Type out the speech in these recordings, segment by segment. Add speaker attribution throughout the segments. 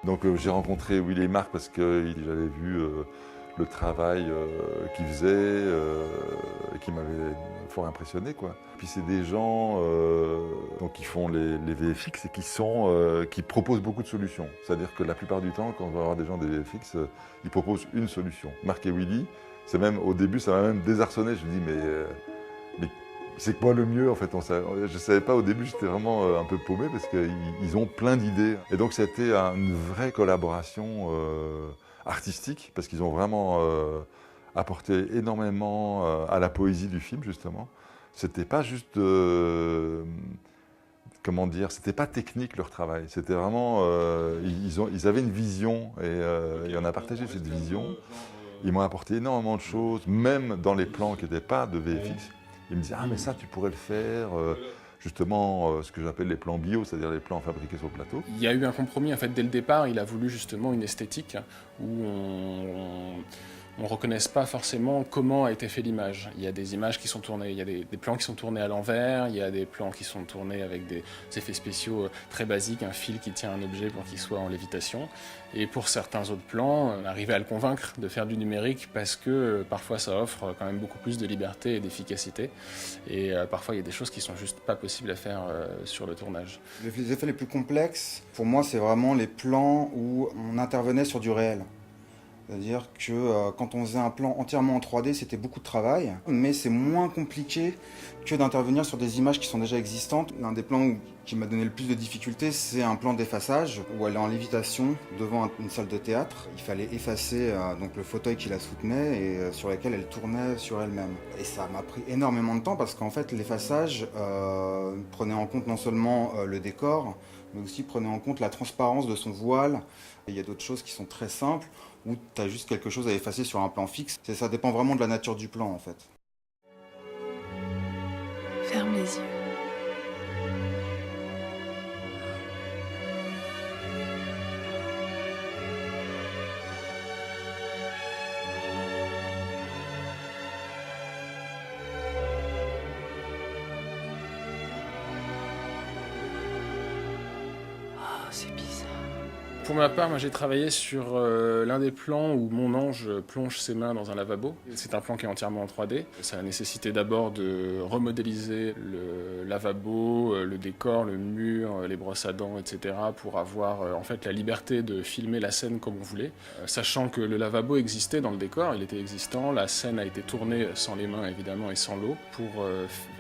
Speaker 1: Donc j'ai rencontré Willy et Marc parce que j'avais vu le travail qu'ils faisaient et qui m'avait fort impressionné, quoi. Puis c'est des gens donc qui font les VFX et qui proposent beaucoup de solutions. C'est-à-dire que la plupart du temps, quand on va voir des gens des VFX, ils proposent une solution. Marc et Willy, c'est même au début, ça m'a même désarçonné. Je me dis mais c'est quoi le mieux en fait? Je ne savais pas au début, j'étais vraiment un peu paumé parce qu'ils ont plein d'idées. Et donc c'était une vraie collaboration artistique parce qu'ils ont vraiment apporté énormément à la poésie du film justement. C'était pas juste, comment dire, c'était pas technique leur travail. C'était vraiment, ils avaient une vision et on a partagé cette vision. Ils m'ont apporté énormément de choses, même dans les plans qui n'étaient pas de VFX. Ils me disaient « Ah mais ça tu pourrais le faire », justement ce que j'appelle les plans bio, c'est-à-dire les plans fabriqués sur le plateau.
Speaker 2: Il y a eu un compromis en fait dès le départ, il a voulu justement une esthétique où on ne reconnaisse pas forcément comment a été fait l'image. Il y a des images qui sont tournées, il y a des plans qui sont tournés à l'envers, il y a des plans qui sont tournés avec des effets spéciaux très basiques, un fil qui tient un objet pour qu'il soit en lévitation. Et pour certains autres plans, on arrivait à le convaincre de faire du numérique parce que parfois ça offre quand même beaucoup plus de liberté et d'efficacité. Et parfois il y a des choses qui sont juste pas possibles à faire sur le tournage.
Speaker 3: Les effets les plus complexes, pour moi, c'est vraiment les plans où on intervenait sur du réel. C'est-à-dire que quand on faisait un plan entièrement en 3D, c'était beaucoup de travail, mais c'est moins compliqué que d'intervenir sur des images qui sont déjà existantes. L'un des plans qui m'a donné le plus de difficultés, c'est un plan d'effaçage, où elle est en lévitation devant une salle de théâtre. Il fallait effacer donc le fauteuil qui la soutenait et sur lequel elle tournait sur elle-même. Et ça m'a pris énormément de temps parce qu'en fait, l'effaçage prenait en compte non seulement le décor, mais aussi prenait en compte la transparence de son voile. Et il y a d'autres choses qui sont très simples, où tu as juste quelque chose à effacer sur un plan fixe. Ça dépend vraiment de la nature du plan, en fait.
Speaker 4: Ferme les yeux. Oh, c'est bizarre.
Speaker 2: Pour ma part, moi j'ai travaillé sur l'un des plans où mon ange plonge ses mains dans un lavabo. C'est un plan qui est entièrement en 3D. Ça a nécessité d'abord de remodéliser le lavabo, le décor, le mur, les brosses à dents, etc. pour avoir en fait la liberté de filmer la scène comme on voulait. Sachant que le lavabo existait dans le décor, il était existant, la scène a été tournée sans les mains évidemment et sans l'eau. Pour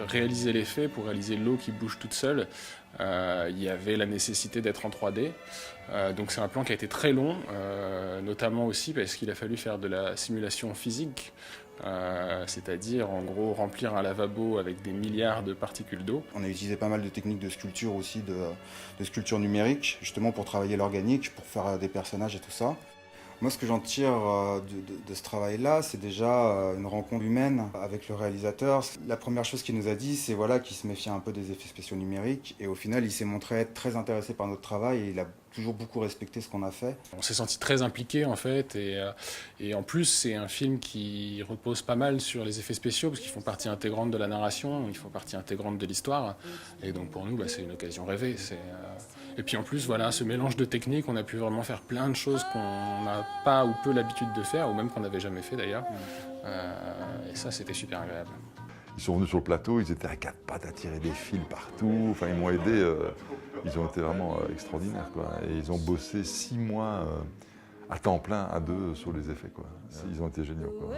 Speaker 2: réaliser l'effet, pour réaliser l'eau qui bouge toute seule, il y avait la nécessité d'être en 3D. Donc c'est un plan qui a été très long, notamment aussi parce qu'il a fallu faire de la simulation physique, c'est-à-dire en gros remplir un lavabo avec des milliards de particules d'eau.
Speaker 3: On a utilisé pas mal de techniques de sculpture aussi, de sculpture numérique, justement pour travailler l'organique, pour faire des personnages et tout ça. Moi, ce que j'en tire de ce travail-là, c'est déjà une rencontre humaine avec le réalisateur. La première chose qu'il nous a dit, c'est voilà, qu'il se méfiait un peu des effets spéciaux numériques. Et au final, il s'est montré être très intéressé par notre travail et il a toujours beaucoup respecté ce qu'on a fait.
Speaker 2: On s'est senti très impliqués en fait et en plus c'est un film qui repose pas mal sur les effets spéciaux parce qu'ils font partie intégrante de la narration, ils font partie intégrante de l'histoire et donc pour nous c'est une occasion rêvée. Et puis en plus voilà, ce mélange de techniques, on a pu vraiment faire plein de choses qu'on n'a pas ou peu l'habitude de faire ou même qu'on n'avait jamais fait d'ailleurs et ça c'était super agréable.
Speaker 1: Ils sont venus sur le plateau, ils étaient à quatre pattes à tirer des fils partout, enfin ils m'ont aidé, ils ont été vraiment extraordinaires, quoi. Et ils ont bossé 6 mois à temps plein à deux sur les effets, quoi. Ils ont été géniaux, quoi.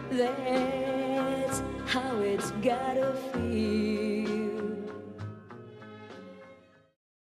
Speaker 5: That's how it's gotta feel.